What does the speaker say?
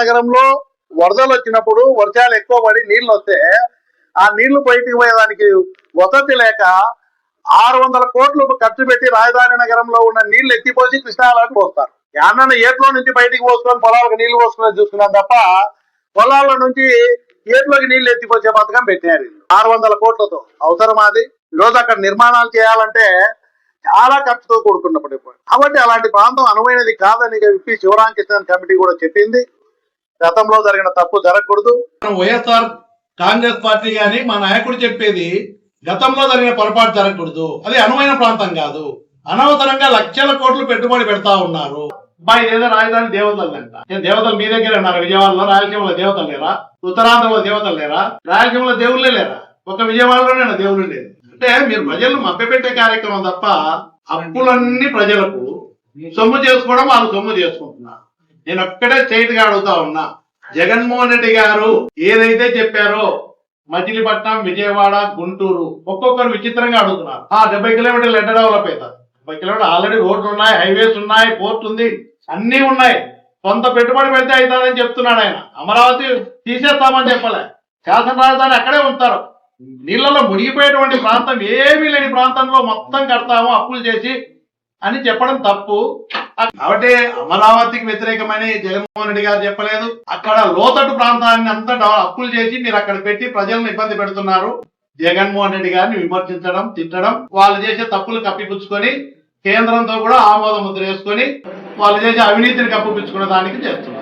నగరంలో వరదలు వచ్చినప్పుడు వర్షాలు ఎక్కువ పడి నీళ్లు వస్తే ఆ నీళ్లు బయటికి పోయేదానికి వసతి లేక 600 కోట్లు ఖర్చు పెట్టి రాజధాని నగరంలో ఉన్న నీళ్లు ఎత్తిపోసి కృష్ణాలకు పోస్తారు. యాన్న ఏట్లో నుంచి బయటికి పోసుకొని పొలాలకు నీళ్లు పోసుకుని చూసుకున్నాం తప్ప పొలాల నుంచి ఏట్లోకి నీళ్లు ఎత్తిపోసే పథకం పెట్టారు 600 కోట్లతో. అవసరం అది. ఈరోజు అక్కడ నిర్మాణాలు చేయాలంటే చాలా ఖర్చుతో కూడుకున్నప్పుడు కాబట్టి అలాంటి ప్రాంతం అనువైనది కాదని చెప్పి శివరామకృష్ణన్ కమిటీ కూడా చెప్పింది. గతంలో జరిగిన తప్పు జరగకూడదు. వైఎస్ఆర్ కాంగ్రెస్ పార్టీ గాని మా నాయకుడు చెప్పేది గతంలో జరిగిన పొరపాటు జరగకూడదు. అది అనువైన ప్రాంతం కాదు. అనవసరంగా లక్షల కోట్లు పెట్టుబడి పెడతా ఉన్నారు. ఏదో రాజధాని దేవతలు అంట. దేవతలు మీ దగ్గర ఉన్నారు. విజయవాడలో రాయలసీమలో దేవతలు లేరా? ఉత్తరాంధ్రలో దేవతలు లేరా? రాయలసీమలో దేవుళ్ళే లేరా? ఒక విజయవాడలోనే దేవుళ్ళు లేదు. అంటే మీరు ప్రజలను మభ్యపెట్టే కార్యక్రమం తప్ప అప్పులన్నీ ప్రజలకు సొమ్ము చేసుకోవడం వాళ్ళు సొమ్ము చేసుకుంటున్నారు. నేను ఒక్కడే స్ట్రైట్ గా అడుగుతా ఉన్నా, జగన్మోహన్ రెడ్డి గారు ఏదైతే చెప్పారో మచిలీపట్నం, విజయవాడ, గుంటూరు ఒక్కొక్కరు విచిత్రంగా అడుగుతున్నారు. 70 కిలోమీటర్లు ఎట్ట డెవలప్ అవుతారు? 70 కిలోమీటర్లు ఆల్రెడీ రోడ్లు ఉన్నాయి, హైవేస్ ఉన్నాయి, పోర్ట్ ఉంది, అన్ని ఉన్నాయి. కొంత పెట్టుబడి పెడితే అవుతుందని చెప్తున్నాడు ఆయన. అమరావతి తీసేస్తామని చెప్పలే. శాసన రాజధాని అక్కడే ఉంటారు. నీళ్లలో మునిగిపోయేటువంటి ప్రాంతం ఏమీ లేని ప్రాంతంలో మొత్తం కడతాము అప్పులు చేసి అని చెప్పడం తప్పు. కాబట్టి అమరావతికి వ్యతిరేకమని జగన్మోహన్ రెడ్డి గారు చెప్పలేదు. అక్కడ లోతట్టు ప్రాంతాన్ని అంతా అప్పులు చేసి మీరు అక్కడ పెట్టి ప్రజలను ఇబ్బంది పెడుతున్నారు. జగన్మోహన్ రెడ్డి గారిని విమర్శించడం, తిట్టడం, వాళ్ళు చేసే తప్పులు కప్పిపుచ్చుకొని కేంద్రంతో కూడా ఆమోద ముద్ర వేసుకొని వాళ్ళు చేసే అవినీతిని కప్పిపుచ్చుకునే దానికి చేస్తున్నారు.